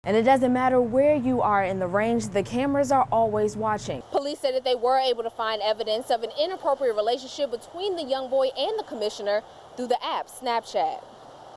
And it doesn't matter where you are in the range, the cameras are always watching. Police said that they were able to find evidence of an inappropriate relationship between the young boy and the commissioner through the app Snapchat.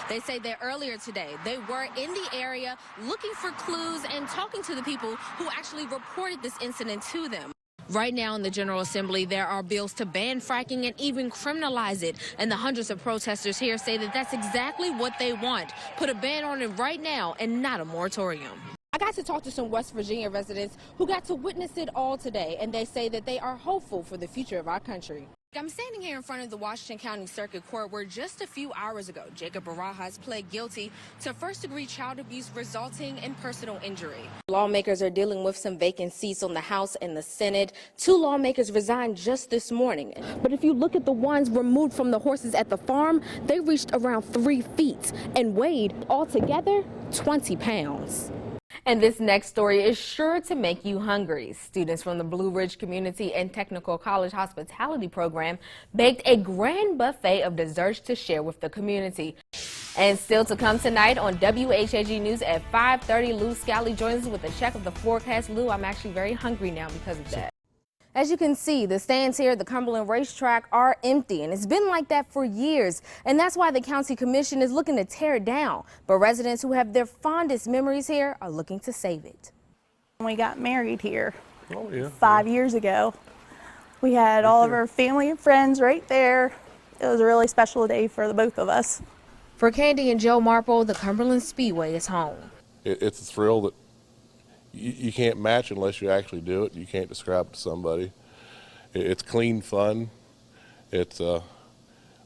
They say that earlier today, they were in the area looking for clues and talking to the people who actually reported this incident to them. Right now in the General Assembly, there are bills to ban fracking and even criminalize it. And the hundreds of protesters here say that that's exactly what they want. Put a ban on it right now and not a moratorium. I got to talk to some West Virginia residents who got to witness it all today, and they say that they are hopeful for the future of our country. I'm standing here in front of the Washington County Circuit Court where just a few hours ago, Jacob Barajas pled guilty to first-degree child abuse resulting in personal injury. Lawmakers are dealing with some vacant seats on the House and the Senate. 2 lawmakers resigned just this morning. But if you look at the ones removed from the horses at the farm, they reached around 3 feet and weighed altogether 20 pounds. And this next story is sure to make you hungry. Students from the Blue Ridge Community and Technical College Hospitality Program baked a grand buffet of desserts to share with the community. And still to come tonight on WHAG News at 5:30, Lou Scally joins us with a check of the forecast. Lou, I'm actually very hungry now because of that. As you can see, the stands here at the Cumberland Racetrack are empty, and it's been like that for years. And that's why the County Commission is looking to tear it down. But residents who have their fondest memories here are looking to save it. We got married here 5 years ago. We had all of our family and friends right there. It was a really special day for the both of us. For Candy and Joe Marple, the Cumberland Speedway is home. It's a thrill that you can't match unless you actually do it. You can't describe it to somebody. It's clean fun. It's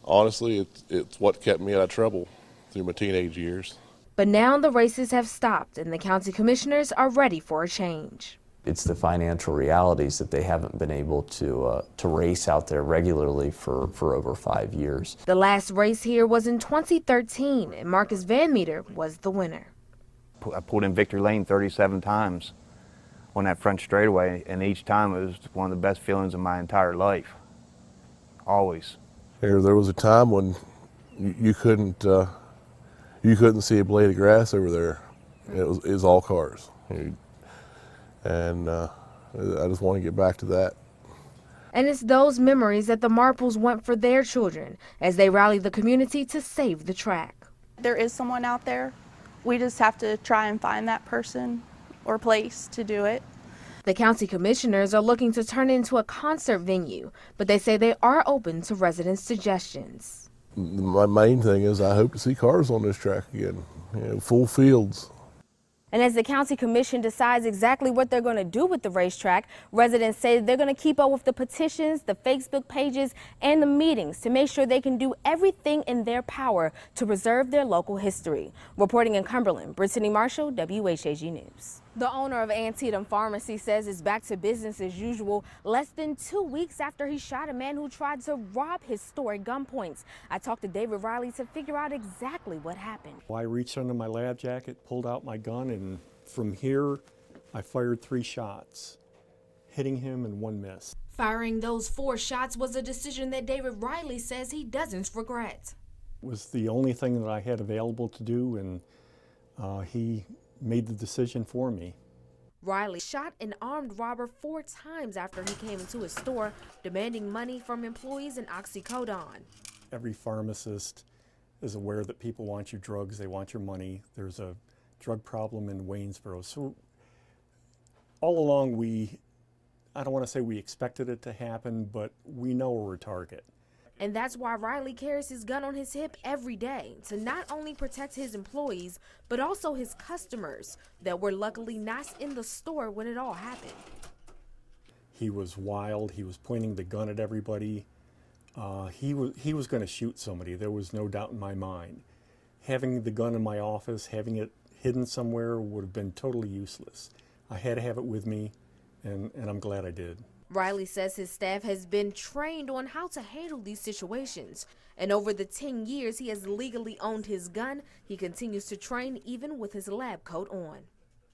honestly, it's what kept me out of trouble through my teenage years. But now the races have stopped and the county commissioners are ready for a change. It's the financial realities that they haven't been able to race out there regularly for over 5 years. The last race here was in 2013 and Marcus Van Meter was the winner. I pulled in victory lane 37 times on that front straightaway, and each time it was one of the best feelings of my entire life. Always. There was a time when you couldn't see a blade of grass over there. It was all cars, and I just want to get back to that. And it's those memories that the Marples want for their children as they rally the community to save the track. There is someone out there. We just have to try and find that person or place to do it. The county commissioners are looking to turn it into a concert venue, but they say they are open to residents' suggestions. My main thing is I hope to see cars on this track again, full fields. And as the county commission decides exactly what they're going to do with the racetrack, residents say they're going to keep up with the petitions, the Facebook pages, and the meetings to make sure they can do everything in their power to preserve their local history. Reporting in Cumberland, Brittany Marshall, WHAG News. The owner of Antietam Pharmacy says it's back to business as usual less than 2 weeks after he shot a man who tried to rob his store at gunpoint. I talked to David Riley to figure out exactly what happened. I reached under my lab jacket, pulled out my gun, and from here I fired 3 shots, hitting him and 1 miss. Firing those 4 shots was a decision that David Riley says he doesn't regret. It was the only thing that I had available to do, and he made the decision for me. Riley shot an armed robber 4 times after he came into his store demanding money from employees and oxycodone. Every pharmacist is aware that people want your drugs, they want your money. There's a drug problem in Waynesboro. So all along I don't want to say we expected it to happen, but we know we're a target. And that's why Riley carries his gun on his hip every day to not only protect his employees, but also his customers that were luckily not in the store when it all happened. He was wild. He was pointing the gun at everybody. He was going to shoot somebody. There was no doubt in my mind. Having the gun in my office, having it hidden somewhere would have been totally useless. I had to have it with me, and I'm glad I did. Riley says his staff has been trained on how to handle these situations. And over the 10 years he has legally owned his gun, he continues to train even with his lab coat on.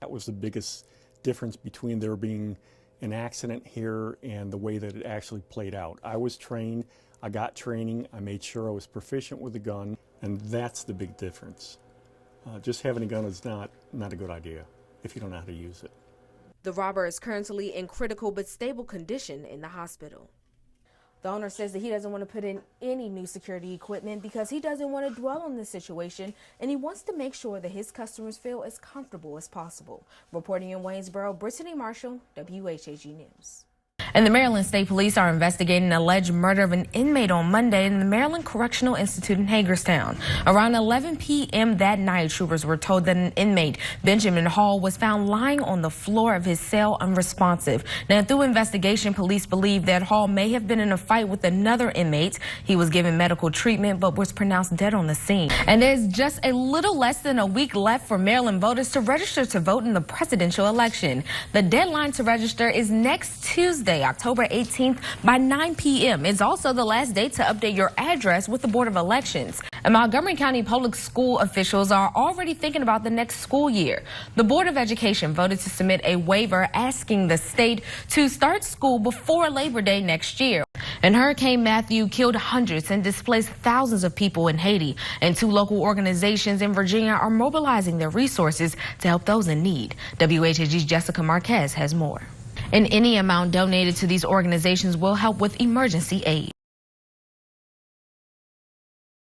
That was the biggest difference between there being an accident here and the way that it actually played out. I was trained, I got training, I made sure I was proficient with the gun, and that's the big difference. Just having a gun is not a good idea if you don't know how to use it. The robber is currently in critical but stable condition in the hospital. The owner says that he doesn't want to put in any new security equipment because he doesn't want to dwell on this situation, and he wants to make sure that his customers feel as comfortable as possible. Reporting in Waynesboro, Brittany Marshall, WHAG News. And the Maryland State Police are investigating an alleged murder of an inmate on Monday in the Maryland Correctional Institute in Hagerstown. Around 11 p.m. that night, troopers were told that an inmate, Benjamin Hall, was found lying on the floor of his cell unresponsive. Now, through investigation, police believe that Hall may have been in a fight with another inmate. He was given medical treatment but was pronounced dead on the scene. And there's just a little less than a week left for Maryland voters to register to vote in the presidential election. The deadline to register is next Tuesday, October 18th by 9 p.m. It's also the last day to update your address with the Board of Elections. And Montgomery County public school officials are already thinking about the next school year. The Board of Education voted to submit a waiver asking the state to start school before Labor Day next year. And Hurricane Matthew killed hundreds and displaced thousands of people in Haiti. And 2 local organizations in Virginia are mobilizing their resources to help those in need. WHAG's Jessica Marquez has more. And any amount donated to these organizations will help with emergency aid.